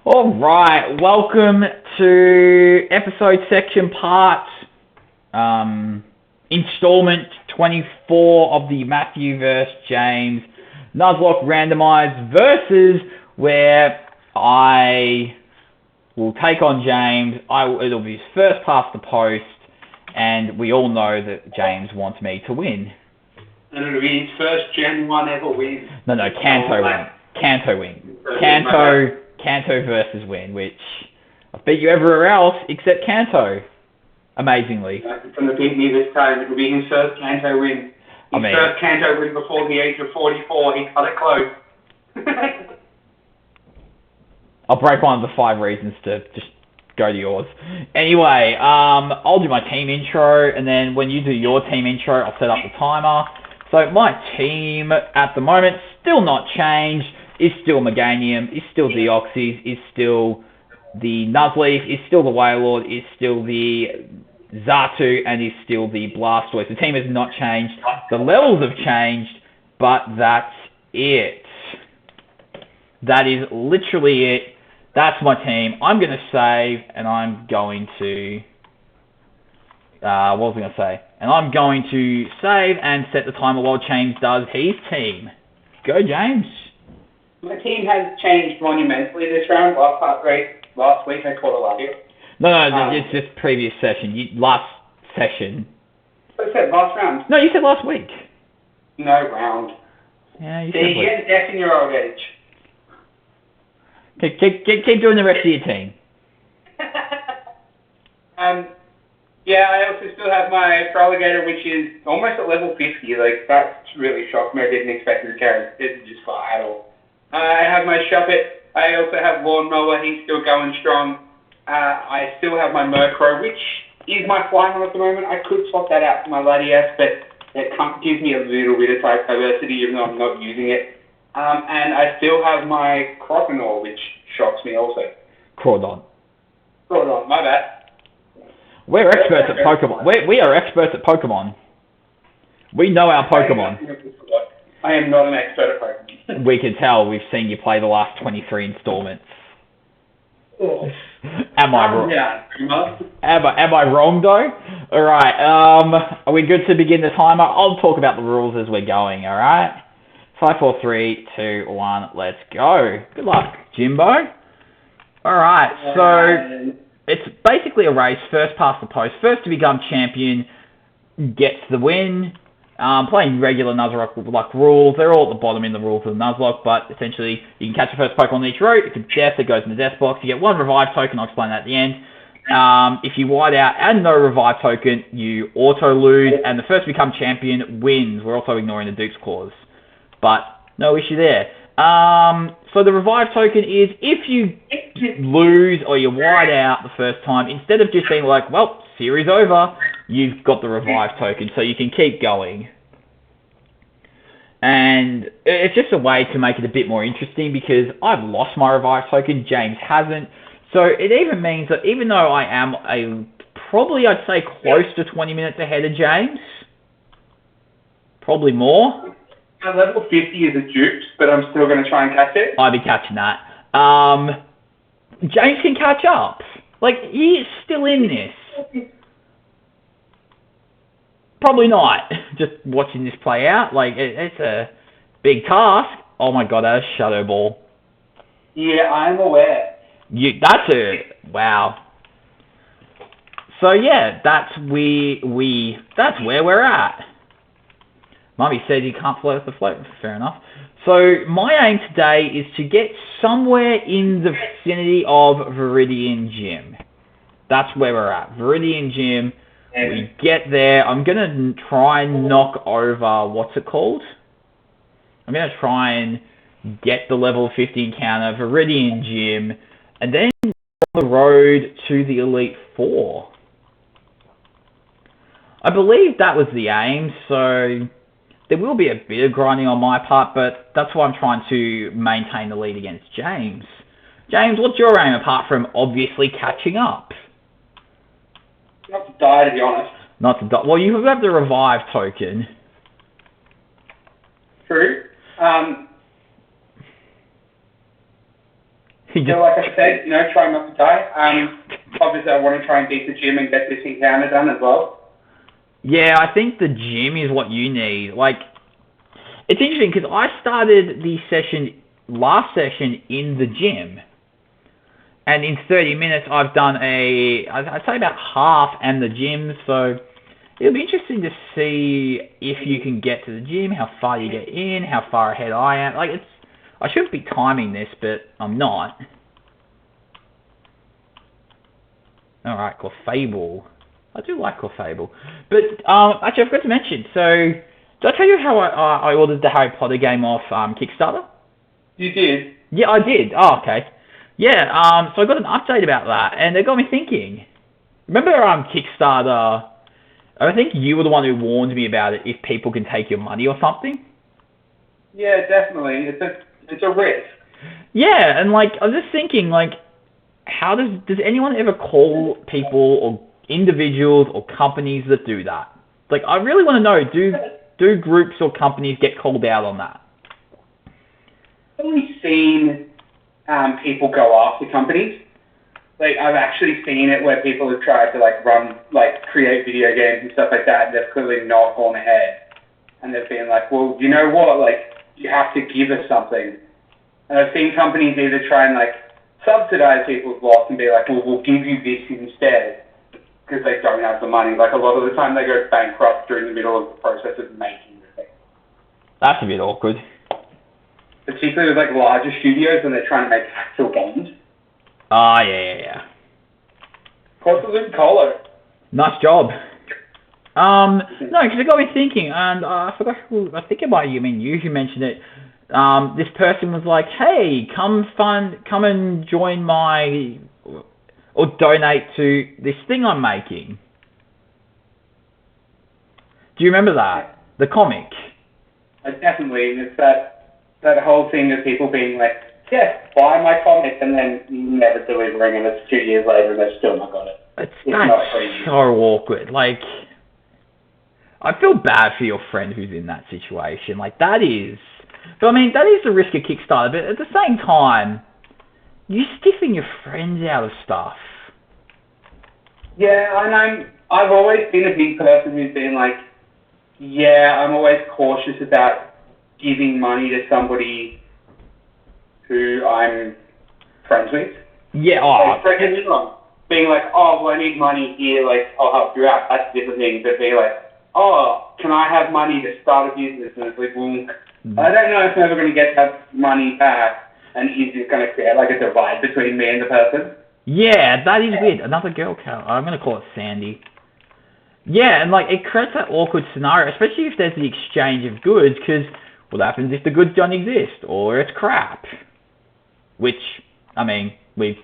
All right, welcome to episode section part, installment 24 of the Matthew vs. James Nuzlocke randomized versus, where I will take on James. It'll be his first past the post, and we all know that James wants me to win. And it'll be his first Gen 1 ever win. No, Kanto win. Kanto win. Kanto versus win, which I've beat you everywhere else except Kanto. Amazingly. He's going to beat me this time. It'll be his first Kanto win. First Kanto win before the age of 44. He cut it close. I'll break one of the 5 reasons to just go to yours. Anyway, I'll do my team intro, and then when you do your team intro, I'll set up the timer. So my team at the moment, still not changed, is still Meganium, is still Deoxys, is still the Nuzleaf, is still the Wailord, is still the Xatu, and is still the Blastoise. The team has not changed. The levels have changed, but that's it. That is literally it. That's my team. I'm going to save, and I'm going to... what was I going to say? And I'm going to save and set the timer while James does his team. Go, James. My team has changed monumentally this round. Last week I called it last year. No, it's just previous session. Last session. I said last round. No, you said last week. No, round. Yeah, you said week. You get death in your old age. Keep doing the rest of your team. Yeah, I also still have my Feraligatr, which is almost at level 50. Like, that's really shocked me. I didn't expect it to carry. It's just fly at all. I have my Shuppet. I also have Lawnmower. He's still going strong. I still have my Murkrow, which is my flying one at the moment. I could swap that out for my Latias, but it gives me a little bit of type diversity, even though I'm not using it. And I still have my Croconaw, which shocks me also. Crawdon, my bad. We're experts at Pokemon. We are experts at Pokemon. We know our Pokemon. I am not an expert at Pokemon. We can tell. We've seen you play the last 23 installments. Oh. Am I wrong? Yeah. Am I wrong though? All right. Are we good to begin the timer? I'll talk about the rules as we're going. All right. 5, 4, 3, 2, 1. Let's go. Good luck, Jimbo. All right. So it's basically a race. First past the post. First to become champion gets the win. Playing regular Nuzlocke rules. They're all at the bottom in the rules of the Nuzlocke, but essentially you can catch the first Pokemon on each route. If it's death, it goes in the death box. You get 1 revive token. I'll explain that at the end. If you white out and no revive token, you auto lose, and the first to become champion wins. We're also ignoring the Duke's Clause, but no issue there. So the revive token is if you lose or you white out the first time, instead of just being like, well, series over, you've got the revive token, so you can keep going. And it's just a way to make it a bit more interesting because I've lost my revive token, James hasn't. So it even means that even though I am probably I'd say close to 20 minutes ahead of James, probably more. At level 50 is a dupes, but I'm still going to try and catch it. I'll be catching that. James can catch up. Like, he is still in this. Probably not. Just watching this play out. Like, it's a big task. Oh my god, that is Shadow Ball. Yeah, I'm aware. Wow. So yeah, that's where we're at. Mummy said you can't float with the float. Fair enough. So my aim today is to get somewhere in the vicinity of Viridian Gym. That's where we're at. Viridian Gym. We get there. I'm going to try and knock over, what's it called? I'm going to try and get the level 50 encounter, Viridian Gym, and then on the road to the Elite Four. I believe that was the aim, so there will be a bit of grinding on my part, but that's why I'm trying to maintain the lead against James. James, what's your aim apart from obviously catching up? Not to die, to be honest. Not to die. Well, you have the revive token. True. So like I said, try not to die. Obviously, I want to try and beat the gym and get this encounter done as well. Yeah, I think the gym is what you need. Like, it's interesting because I started the last session in the gym. And in 30 minutes, I've done I'd say about half and the gym. So it'll be interesting to see if you can get to the gym, how far you get in, how far ahead I am. Like, I shouldn't be timing this, but I'm not. Alright, Clefable. I do like Clefable. But, actually, I forgot to mention. So, did I tell you how I ordered the Harry Potter game off Kickstarter? You did? Yeah, I did. Oh, okay. Yeah, so I got an update about that, and it got me thinking. Remember Kickstarter? I think you were the one who warned me about it, if people can take your money or something. Yeah, definitely. It's a risk. Yeah, and like I was just thinking, like, how does anyone ever call people or individuals or companies that do that? Like, I really want to know, do groups or companies get called out on that? I've only seen people go after companies. Like, I've actually seen it where people have tried to create video games and stuff like that, and they've clearly not gone ahead. And they've been like, well, you know what? Like, you have to give us something. And I've seen companies either try and subsidize people's loss and be like, well, we'll give you this instead, because they don't have the money. Like, a lot of the time they go bankrupt during the middle of the process of making the thing. That's a bit awkward. Particularly with larger studios when they're trying to make actual games. Ah, yeah. Porcelain Collar. Nice job. No, because it got me thinking, and I forgot who, I think it might have been you who mentioned it. This person was like, hey, come and join or donate to this thing I'm making. Do you remember that? The comic? Definitely. It's that whole thing of people being like, yes, buy my comic, and then never delivering, and it's 2 years later and they've still not got it. That's so awkward. Like, I feel bad for your friend who's in that situation. Like, that is... But, I mean, that is the risk of Kickstarter, but at the same time, you're stiffing your friends out of stuff. Yeah, and I've always been a big person who's been like, yeah, I'm always cautious about giving money to somebody who I'm friends with. Yeah, don't get me wrong. Being like, oh, well, I need money here, I'll help you out. That's a different thing. But being like, oh, can I have money to start a business? And it's like, well, I don't know if I'm ever going to get that money back, and is it going to create a divide between me and the person? Yeah, that is weird. Another girl cow. I'm going to call it Sandy. Yeah, and it creates that awkward scenario, especially if there's the exchange of goods, because what happens if the goods don't exist, or it's crap? Which, I mean, we've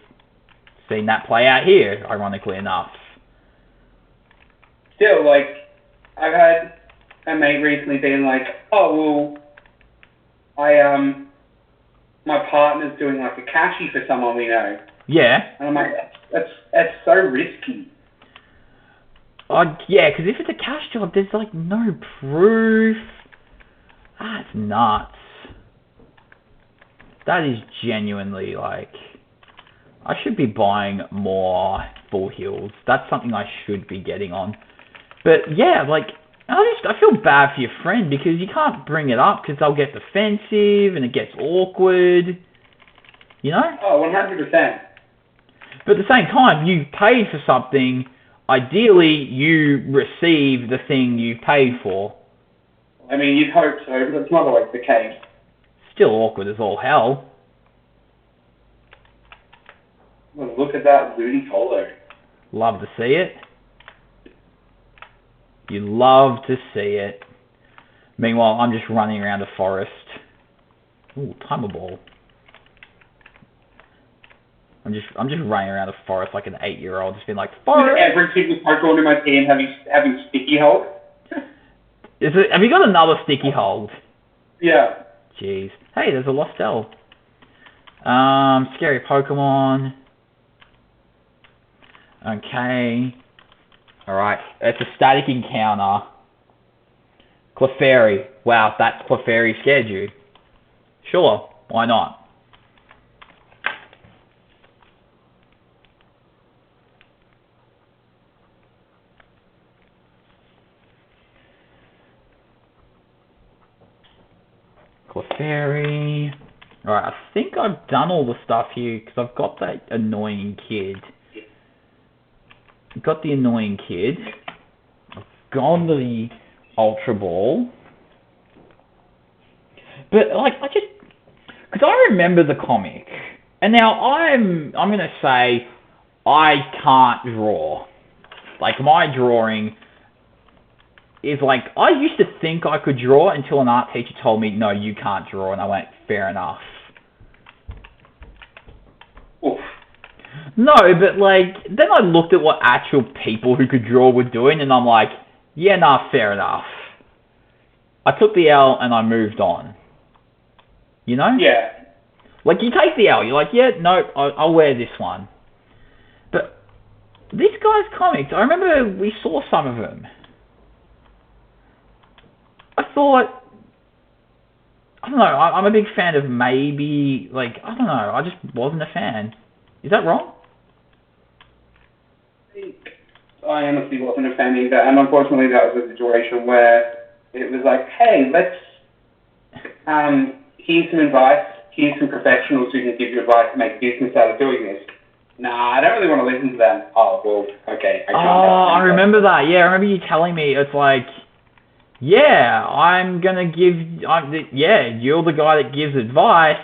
seen that play out here, ironically enough. Still, I've had a mate recently being like, oh, well, my partner's doing a cashy for someone we know. Yeah. And I'm like, that's so risky. Yeah, because if it's a cash job, there's no proof. That's nuts. That is genuinely I should be buying more Full Heals. That's something I should be getting on. But yeah, I feel bad for your friend because you can't bring it up because they'll get defensive and it gets awkward. You know? Oh, 100%. But at the same time, you paid for something. Ideally, you receive the thing you paid for. I mean, you'd hope so, but it's not always the case. Still awkward as all hell. Well, look at that Looty Polo. Love to see it. You love to see it. Meanwhile, I'm just running around the forest. Ooh, timer ball. I'm just running around the forest like an 8-year-old, just being like, forest! Every single Pokemon in my team having sticky hold. Have you got another sticky hold? Yeah. Jeez. Hey, there's a lost L. Scary Pokemon. Okay. Alright, it's a static encounter. Clefairy. Wow, that Clefairy scared you. Sure, why not? Fairy. Alright, I think I've done all the stuff here, because I've got that annoying kid. Got the annoying kid. I've gone to the Ultra Ball. But, like, because I remember the comic. And now I'm going to say I can't draw. Like, my drawing is like, I used to think I could draw until an art teacher told me, no, you can't draw. And I went, fair enough. Oof. No, but like, then I looked at what actual people who could draw were doing, and I'm like, yeah, nah, fair enough. I took the L and I moved on. You know? Yeah. Like, you take the L, you're like, yeah, no, I'll wear this one. But this guy's comics, I remember we saw some of them. I thought, I don't know, I'm a big fan of maybe, like, I don't know, I just wasn't a fan. Is that wrong? I honestly wasn't a fan either, and unfortunately that was a situation where it was like, hey, let's, here's some advice, here's some professionals who can give you advice to make business out of doing this. Nah, I don't really want to listen to them. Oh, well, okay. I remember that. Yeah, I remember you telling me. It's like, yeah, I'm going to give... yeah, you're the guy that gives advice.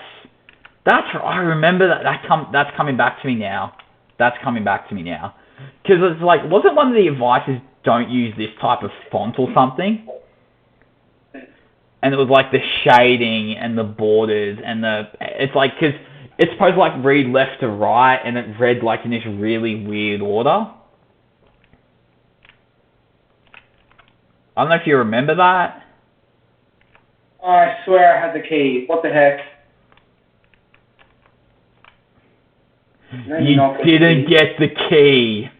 I remember that. That's coming back to me now. That's coming back to me now. Because it's like, wasn't one of the advices, don't use this type of font or something? And it was like the shading and the borders and it's like, because it's supposed to like read left to right and it read like in this really weird order. I don't know if you remember that. Oh, I swear I had the key. What the heck? No, you didn't get the key.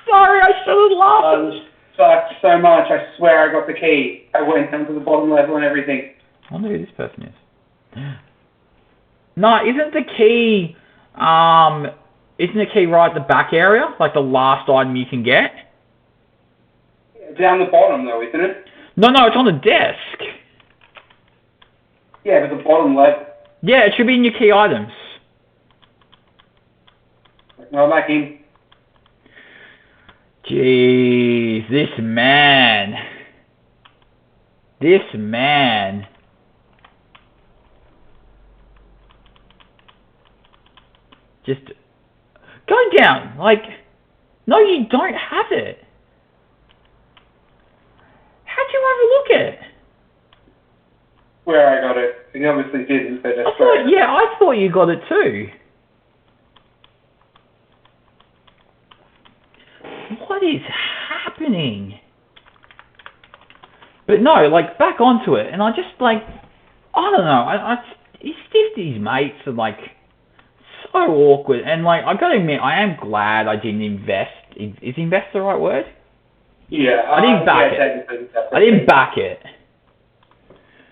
Sorry, I should have laughed. Sucked so much. I swear I got the key. I went down to the bottom level and everything. I wonder who this person is. No, isn't the key right at the back area? Like the last item you can get? Down the bottom though, isn't it? No, it's on the desk. Yeah, but the bottom left. Yeah, it should be in your key items. No, like him. Jeez, this man. Just go down. Like, no, you don't have it. How'd you overlook it? Where I got it. He obviously didn't, but I thought you got it too. What is happening? But no, like, back onto it, and I just, like, I don't know, he stiffed his mates, and, like, so awkward, and, like, I gotta admit, I am glad I didn't invest. Is invest the right word? Yeah. I didn't back it. I didn't back it.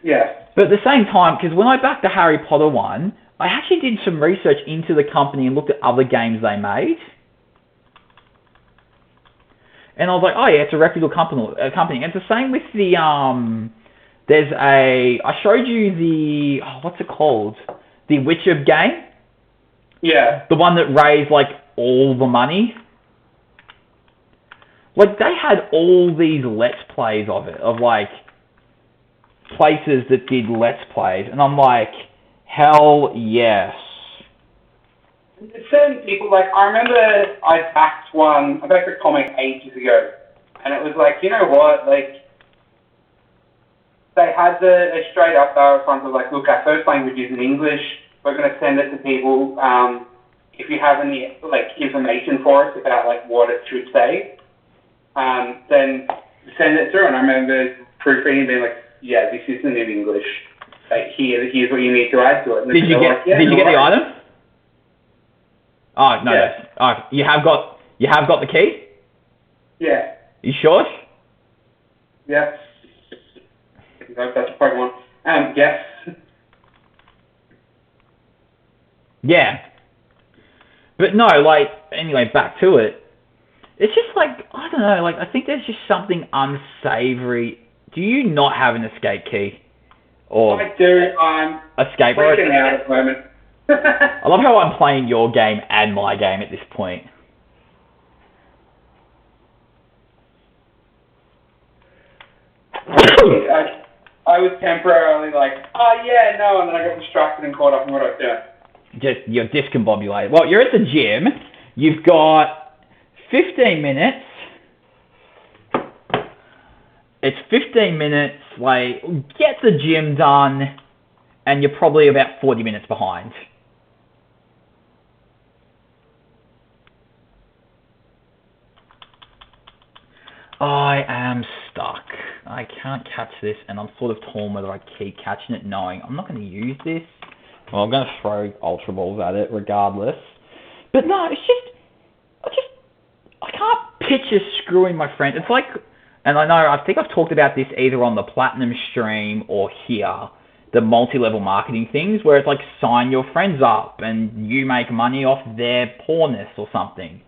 Yeah. But at the same time, because when I backed the Harry Potter one, I actually did some research into the company and looked at other games they made. And I was like, oh yeah, it's a reputable company. And it's the same with the, I showed you the, what's it called? The Witcher game? Yeah. The one that raised, like, all the money. Like, they had all these Let's Plays of it, of, like, places that did Let's Plays. And I'm like, hell yes. Certain people, like, I remember I backed a comic ages ago, and it was like, you know what, like, they had a straight up front of like, look, our first language isn't English, we're going to send it to people, if you have any, like, information for us about, like, what it should say, then send it through, and I remember proofreading and being like, yeah, this isn't in English, like, here's what you need to add to it. And did you get the item? Oh no! Yeah. Oh, you have got the key? Yeah. You sure? Yeah. That's part one. Yes. Yeah. But no, like, anyway, back to it. It's just like, I don't know, like, I think there's just something unsavory. Do you not have an escape key? Or I do. I'm escape rope? freaking out at the moment. I love how I'm playing your game and my game at this point. I was temporarily like, oh yeah, no, and then I got distracted and caught up in what I was doing. Just, you're discombobulated. Well, you're at the gym. You've got 15 minutes. It's 15 minutes, like, get the gym done, and you're probably about 40 minutes behind. I am stuck. I can't catch this, and I'm sort of torn whether I keep catching it, knowing I'm not going to use this. Well, I'm going to throw Ultra Balls at it regardless. But no, it's just, I can't picture screwing my friend. It's like, and I think I've talked about this either on the Platinum stream or here, the multi-level marketing things, where it's like sign your friends up and you make money off their poorness or something.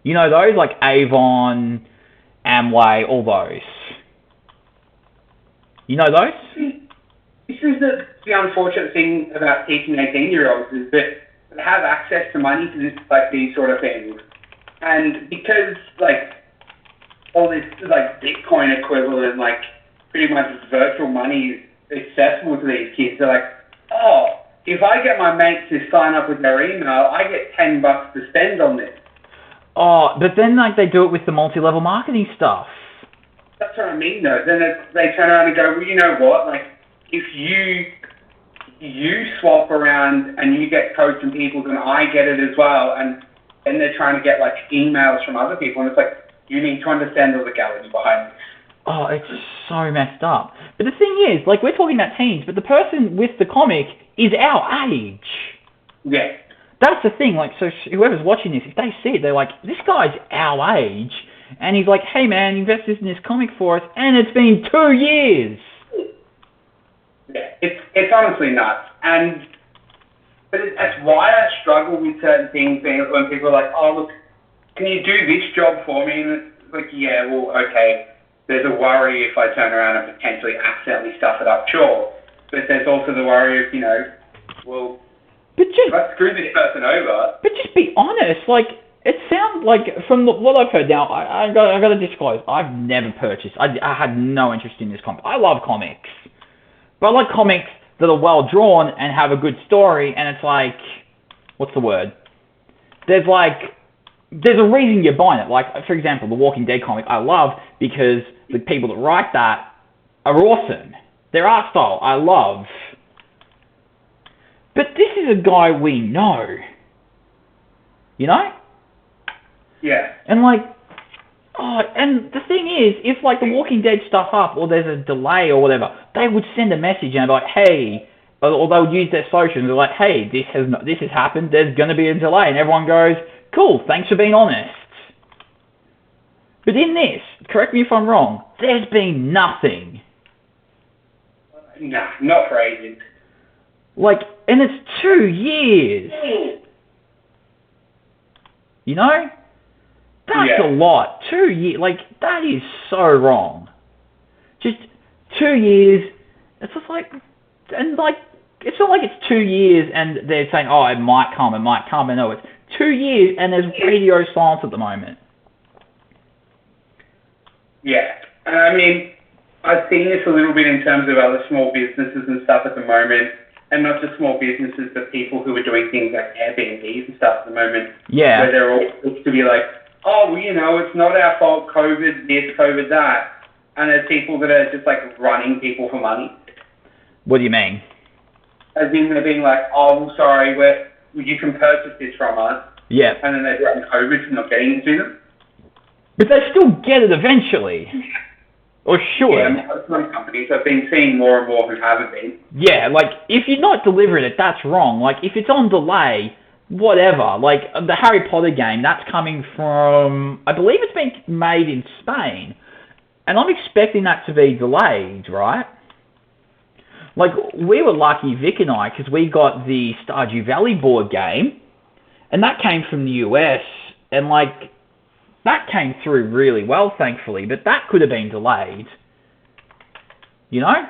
You know those, like Avon, Amway, all those. You know those? This is the unfortunate thing about teaching 18-year-olds is that they have access to money to this, like these sort of things, and because like all this like Bitcoin equivalent, like pretty much virtual money is accessible to these kids. They're like, oh, if I get my mates to sign up with their email, I get $10 to spend on this. Oh, but then like they do it with the multi-level marketing stuff. That's what I mean, though. Then they turn around and go, well, you know what? Like, if you swap around and you get codes from people, then I get it as well. And then they're trying to get like emails from other people, and it's like, you need to understand the legality behind this. Oh, it's so messed up. But the thing is, like, we're talking about teens, but the person with the comic is our age. Yeah. That's the thing, like, so whoever's watching this, if they see it, they're like, this guy's our age, and he's like, hey man, invest in this comic for us, and it's been 2 years. Yeah, it's honestly nuts. But that's why I struggle with certain things when people are like, oh look, can you do this job for me? And it's like, yeah, well, okay, there's a worry if I turn around and potentially accidentally stuff it up, sure. But there's also the worry of, you know, well, let's screw this person over. But just be honest, like, it sounds like, from what I've heard now, I got to disclose, I've never purchased, I had no interest in this comic. I love comics, but I like comics that are well drawn and have a good story, and it's like, what's the word? There's a reason you're buying it. Like, for example, the Walking Dead comic I love because the people that write that are awesome. Their art style I love. But this is a guy we know. You know? Yeah. And like, oh, and the thing is, if like the Walking Dead stuff up or there's a delay or whatever, they would send a message and be like, hey, or they would use their socials. They're like, hey, this has happened. There's going to be a delay, and everyone goes, cool, thanks for being honest. But in this, correct me if I'm wrong, there's been nothing. Nah, not for ages. Like, and it's 2 years. You know? That's a lot. 2 years, like, that is so wrong. Just 2 years, it's just like, and like, it's not like it's 2 years and they're saying, oh, it might come, and no, it's 2 years and there's radio silence at the moment. Yeah, and I mean, I've seen this a little bit in terms of other small businesses and stuff at the moment, and not just small businesses, but people who are doing things like Airbnbs and stuff at the moment. Yeah. Where they're all supposed to be like, oh, well, you know, it's not our fault, COVID this, COVID that. And there's people that are just like running people for money. What do you mean? As in they're being like, oh, well, sorry, you can purchase this from us. Yeah. And then they're running COVID for not getting it to them. But they still get it eventually. Or should. Yeah, some companies I've been seeing more and more who haven't been. Yeah, like, if you're not delivering it, that's wrong. Like, if it's on delay, whatever. Like, the Harry Potter game, that's coming from, I believe it's been made in Spain. And I'm expecting that to be delayed, right? Like, we were lucky, Vic and I, because we got the Stardew Valley board game, and that came from the US, and like, that came through really well, thankfully, but that could have been delayed. You know?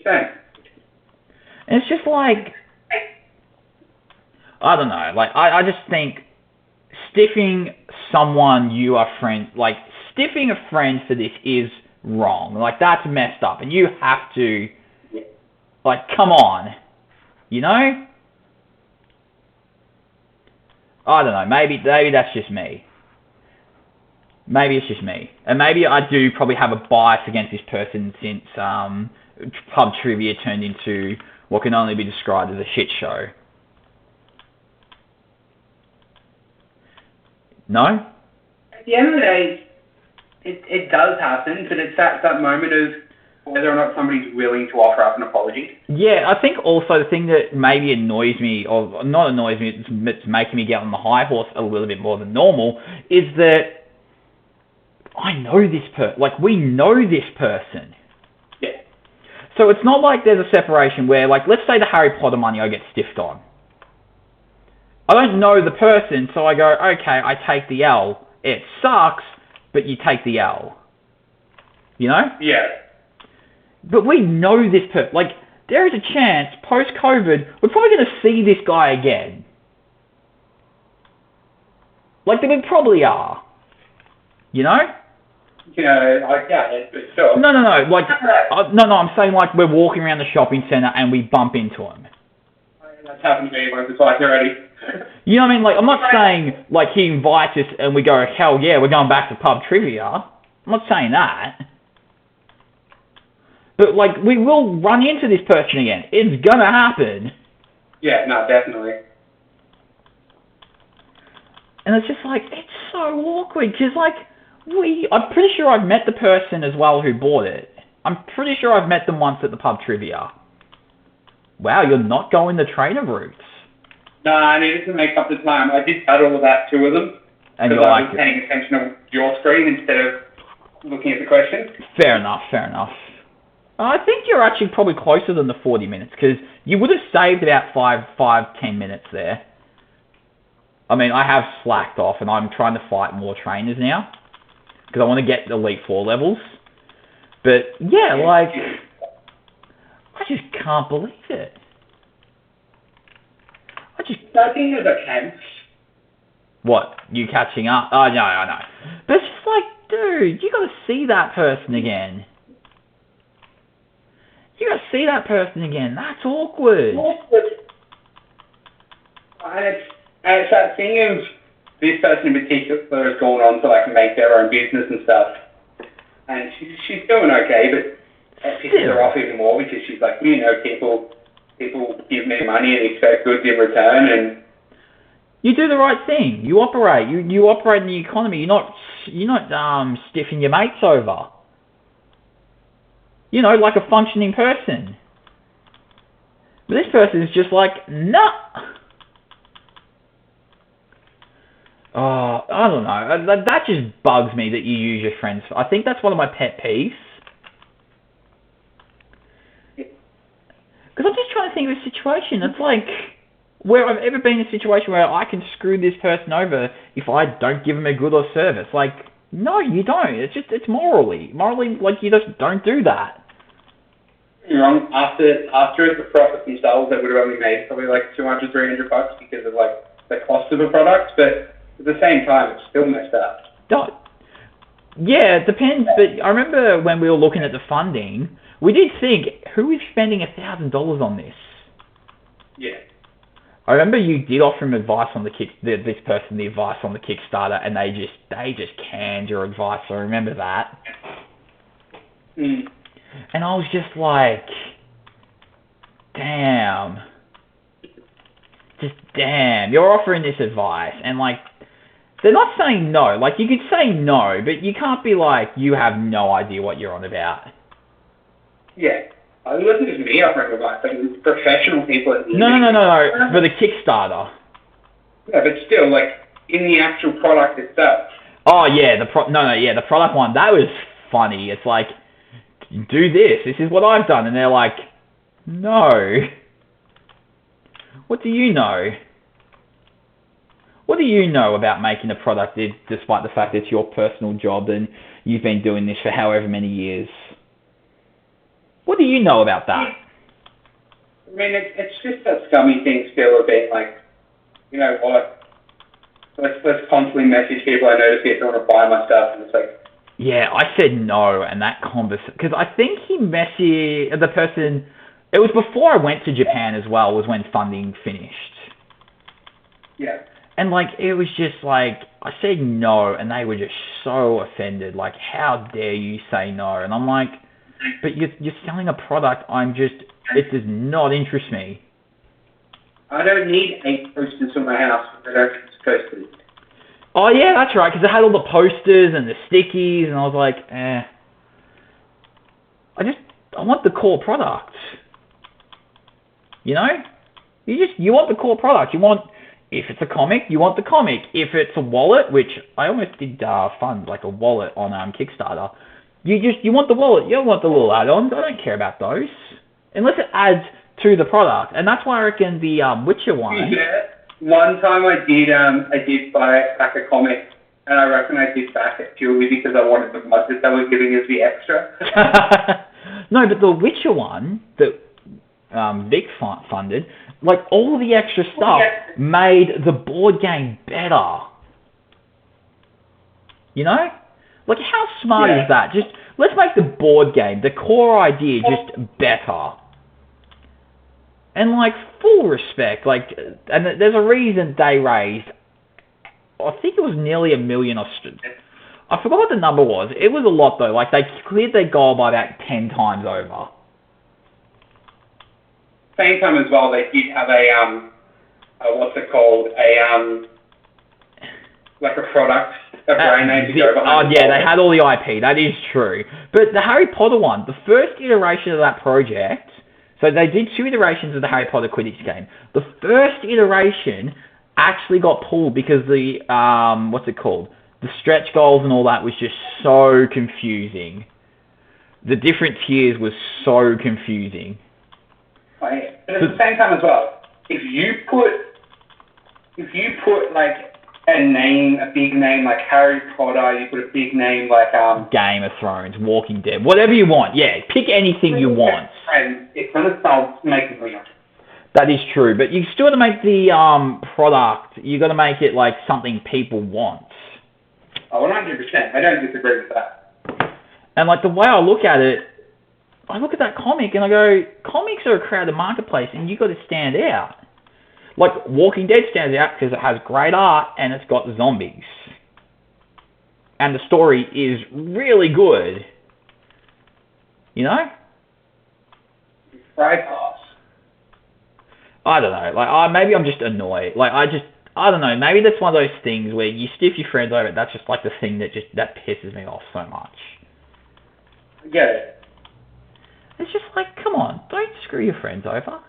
Same. And it's just like, I don't know, like, I just think stiffing someone you are friends, like, stiffing a friend for this is wrong. Like, that's messed up, and you have to, like, come on. You know? I don't know, maybe that's just me. Maybe it's just me. And maybe I do probably have a bias against this person since pub trivia turned into what can only be described as a shit show. No? At the end of the day, it does happen, but it's that moment of whether or not somebody's willing to offer up an apology. Yeah, I think also the thing that maybe annoys me, or not annoys me, it's making me get on the high horse a little bit more than normal, is that I know this person. Like, we know this person. Yeah. So it's not like there's a separation where, like, let's say the Harry Potter money I get stiffed on. I don't know the person, so I go, okay, I take the L. It sucks, but you take the L. You know? Yeah. But we know this person. Like, there is a chance, post-COVID, we're probably going to see this guy again. Like, we probably are. You know? You know, like, yeah, but sure. No. Like, no, I'm saying, like, we're walking around the shopping centre and we bump into him. That's happened to me once or twice already. You know what I mean? Like, I'm not saying, like, he invites us and we go, hell yeah, we're going back to pub trivia. I'm not saying that. But, like, we will run into this person again. It's gonna happen. Yeah, no, definitely. And it's just like, it's so awkward, because, like, I'm pretty sure I've met the person as well who bought it. I'm pretty sure I've met them once at the pub trivia. Wow, you're not going the trainer routes. No, I needed to make up the time. I did all of that, two of them. And you're I like, was paying attention to your screen instead of looking at the question. Fair enough. I think you're actually probably closer than the 40 minutes, because you would have saved about 10 minutes there. I mean, I have slacked off, and I'm trying to fight more trainers now, because I want to get Elite 4 levels. But, yeah, like, I just can't believe it. I think it was okay. What? You catching up? Oh, no, I know. But it's just like, dude, you got to see that person again. That's awkward. And it's that thing of this person in particular has gone on to like make their own business and stuff, and she's doing okay, but that pisses her off even more because she's like, you know, people give me money and expect goods in return, and you do the right thing. You operate. You operate in the economy. You're not stiffing your mates over. You know, like a functioning person. But this person is just like, nah. Oh, I don't know. That just bugs me that you use your friends. I think that's one of my pet peeves. Because I'm just trying to think of a situation. It's like, where I've ever been in a situation where I can screw this person over if I don't give them a good or service. Like, no, you don't. It's morally, like, you just don't do that. You're wrong. After the profit themselves, they would have only made probably like $200, $300 because of like the cost of a product, but at the same time, it's still messed up. Yeah, it depends, but I remember when we were looking at the funding, we did think, who is spending $1,000 on this? Yeah. I remember you did offer him advice on this person the advice on the Kickstarter, and they just canned your advice. I remember that. Mm. And I was just like, damn. Just damn. You're offering this advice, and like, they're not saying no. Like, you could say no, but you can't be like, you have no idea what you're on about. Yeah. It wasn't just me offering advice, like, it was professional people at the No. For the Kickstarter. Yeah, but still, like, in the actual product itself. Oh, yeah, the product one, that was funny. It's like, do this. This is what I've done. And they're like, no. What do you know? What do you know about making a product despite the fact it's your personal job and you've been doing this for however many years? What do you know about that? I mean, it's just that scummy thing still a bit like, you know what, let's constantly message people I know to see if they want to buy my stuff, and it's like... Yeah, I said no, and that conversation, because I think the person, it was before I went to Japan as well, was when funding finished. Yeah. And, like, it was just, like, I said no, and they were just so offended. Like, how dare you say no? And I'm like, but you're selling a product, it does not interest me. I don't need 8 posters in my house. I don't need posters. Oh, yeah, that's right, because I had all the posters and the stickies, and I was like, I want the core product. You know? You want the core product. You want... If it's a comic, you want the comic. If it's a wallet, which I almost did fund, like a wallet on Kickstarter, you want the wallet. You don't want the little add-ons. I don't care about those. Unless it adds to the product. And that's why I reckon the Witcher one... Yeah. One time I did buy back a comic, and I reckon I did back it purely because I wanted the mug that they were giving us the extra. No, but the Witcher one that Vic funded... Like, all the extra stuff made the board game better. You know? Like, how smart is that? Just, let's make the board game, the core idea, just better. And, like, full respect. Like, and there's a reason they raised, I think it was nearly $1 million. I forgot what the number was. It was a lot, though. Like, they cleared their goal by about 10 times over. Same time as well, they did have what's it called? Like a product, a brand name to go behind. Oh, yeah, they had all the IP. That is true. But the Harry Potter one, the first iteration of that project, so they did 2 iterations of the Harry Potter Quidditch game. The first iteration actually got pulled because the, what's it called? The stretch goals and all that was just so confusing. The different tiers was so confusing. But at the same time as well, if you put like a big name like Harry Potter, you put a big name like Game of Thrones, Walking Dead, whatever you want. Yeah, pick anything you want. And it's gonna start making money. That is true, but you still got to make the product. You got to make it like something people want. Oh, 100%. I don't disagree with that. And like the way I look at it. I look at that comic and I go, comics are a crowded marketplace and you got to stand out. Like, Walking Dead stands out because it has great art and it's got zombies. And the story is really good. You know? Right pass. I don't know. Like, maybe I'm just annoyed. Like, I don't know. Maybe that's one of those things where you stiff your friends over it. That's just like the thing that pisses me off so much. I get it. It's just like, come on, don't screw your friends over.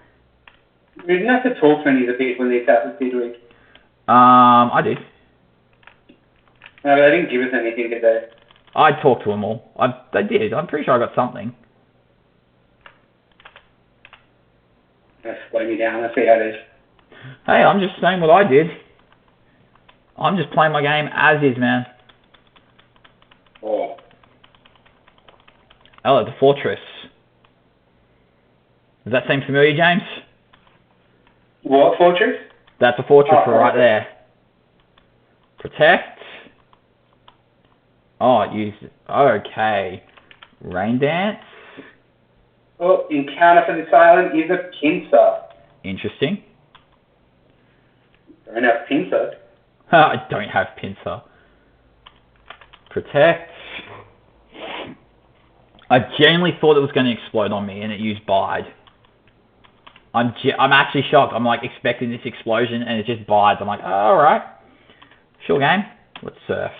We didn't have to talk to any of the people in this house, did we? I did. No, but they didn't give us anything, did they? I talked to them all. They did. I'm pretty sure I got something. That's slow me down. Let's see how it is. Hey, I'm just saying what I did. I'm just playing my game as is, man. Oh. Oh, the fortress. Does that seem familiar, James? What fortress? That's a fortress right there. Protect. Oh, okay. Rain dance. Well, encounter for this island is a pincer. Interesting. Don't have pincer. I don't have pincer. Protect. I genuinely thought it was going to explode on me, and it used bide. I'm actually shocked. I'm like expecting this explosion, and it just bides. I'm like, oh, all right, sure game. Let's surf.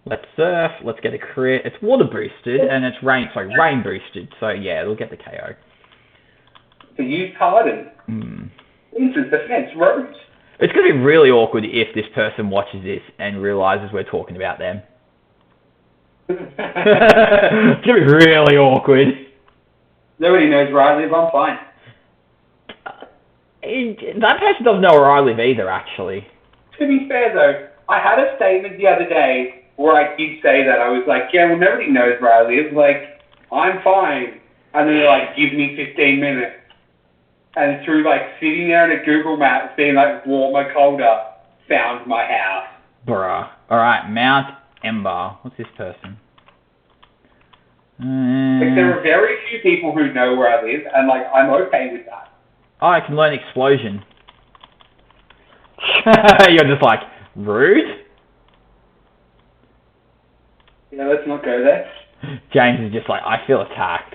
Let's get a crit. It's water boosted, and it's rain boosted. So yeah, it'll get the KO. So use Harden. Instant defense, Rose. It's going to be really awkward if this person watches this and realizes we're talking about them. It's going to be really awkward. Nobody knows where I live. I'm fine. That person doesn't know where I live either, actually. To be fair, though, I had a statement the other day where I did say that. I was like, yeah, well, nobody knows where I live. Like, I'm fine. And then they're like, give me 15 minutes. And through, like, sitting there in a Google Maps, being like, warm or colder, found my house. Bruh. Alright, Mount Ember. What's this person? Like, there are very few people who know where I live, and, like, I'm okay with that. Oh, I can learn explosion. You're just like, rude? Yeah, let's not go there. James is just like, I feel attacked.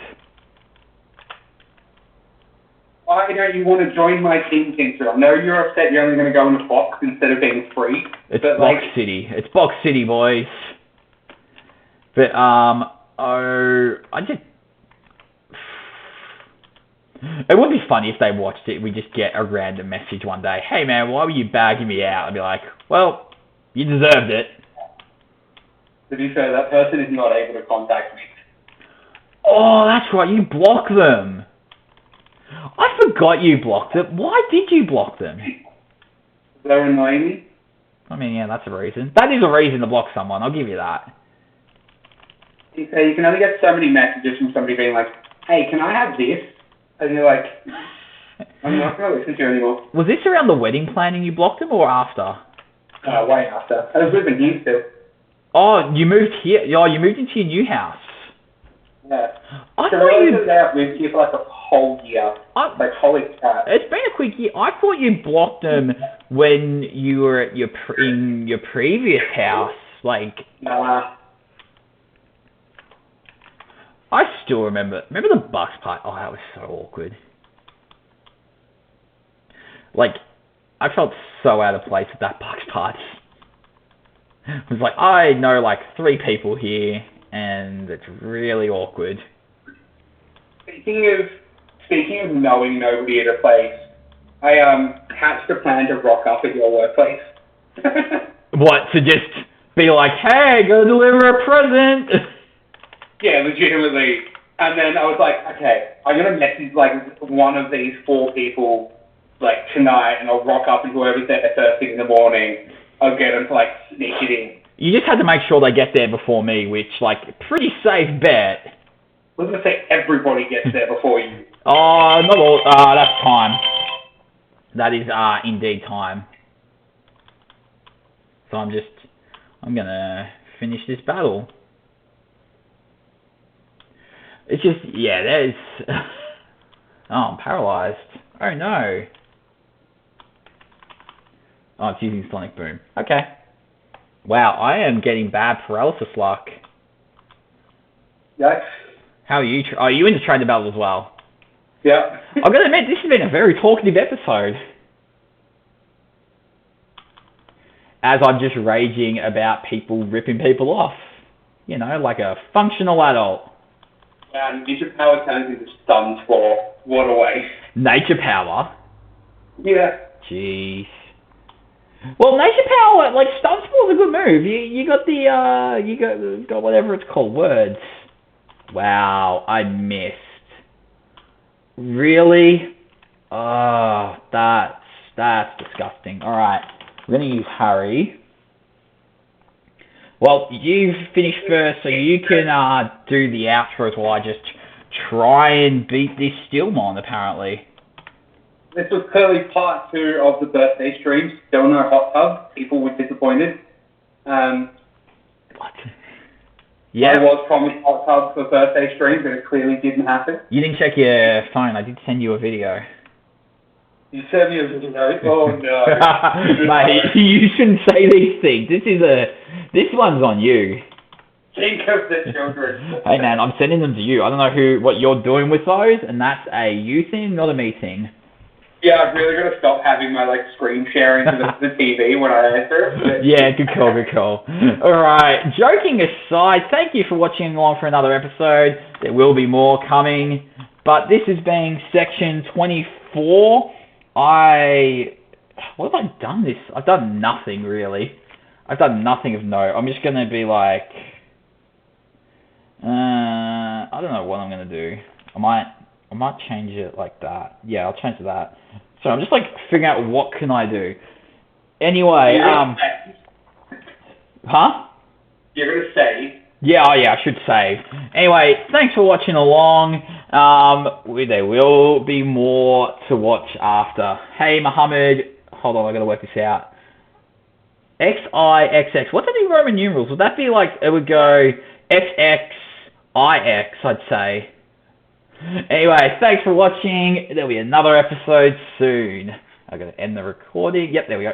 Why don't you want to join my team, Tinker? I know you're upset you're only going to go in a box instead of being free. It's but Box City. It's Box City, boys. But, I just... It would be funny if they watched it. We just get a random message one day. Hey, man, why were you bagging me out? I'd be like, well, you deserved it. To be fair, that person is not able to contact me. Oh, that's right. You block them. I forgot you blocked them. Why did you block them? They're annoying me. I mean, yeah, that's a reason. That is a reason to block someone. I'll give you that. You can only get so many messages from somebody being like, hey, can I have this? And you're like, I'm not going to listen to you anymore. Was this around the wedding planning you blocked them or after? Way after. I was living here still. Oh, you moved here? Oh, you moved into your new house. Yeah. I so thought you... I've lived here for like a whole year. Like, holy crap. It's been a quick year. I thought you blocked them when you were at in your previous house. Like... Nah. I still remember the Bucks part. Oh, that was so awkward. Like, I felt so out of place at that Bucks part. It was like, I know like 3 people here, and it's really awkward. Speaking of knowing nobody at a place, I hatched a plan to rock up at your workplace. What, to just be like, hey, go deliver a present? Yeah, legitimately. And then I was like, okay, I'm going to message, like, one of these 4 people, like, tonight, and I'll rock up, and whoever's there first thing in the morning, I'll get them to, like, sneak it in. You just had to make sure they get there before me, which, like, pretty safe bet. I was going to say everybody gets there before you. Oh, not all. That's time. That is, indeed time. So I'm going to finish this battle. It's just, yeah, there's... Oh, I'm paralyzed. Oh, no. Oh, it's using Sonic Boom. Okay. Wow, I am getting bad paralysis luck. Yes. How are you? Are you into training battle as well? Yeah. I've got to admit, this has been a very talkative episode. As I'm just raging about people ripping people off. You know, like a functional adult. And Nature Power turns into Stun Spore. What a waste. Nature Power? Yeah. Jeez. Well, Nature Power, like, Stun Spore's a good move. You got the, you got whatever it's called, words. Wow, I missed. Really? Oh, that's disgusting. Alright, we're going to use Hurry. Well, you've finished first, so you can do the outros while I just try and beat this Stillmon, apparently. This was clearly part 2 of the birthday stream. Still no hot tub. People were disappointed. What? Yeah. I was promised hot tub for birthday stream, but it clearly didn't happen. You didn't check your phone. I did send you a video. You sent me a video? Oh, no. Mate, you shouldn't say these things. This one's on you. Think of the children. Hey, man, I'm sending them to you. I don't know what you're doing with those, and that's a you thing, not a me thing. Yeah, I've really got to stop having my, like, screen sharing to the TV when I answer. Yeah, good call, good call. Alright, joking aside, thank you for watching along for another episode. There will be more coming. But this has been section 24. What have I done this? I've done nothing, really. I've done nothing of note. I'm just going to be like... I don't know what I'm going to do. I might change it like that. Yeah, I'll change it that. So I'm just like figuring out what can I do. Anyway, huh? You're gonna save. Yeah, oh yeah, I should save. Anyway, thanks for watching along. There will be more to watch after. Hey, Muhammad, hold on, I gotta work this out. XIX. What's the Roman numerals? Would that be like, it would go XX, I'd say. Anyway, thanks for watching. There'll be another episode soon. I'm going to end the recording. Yep, there we go.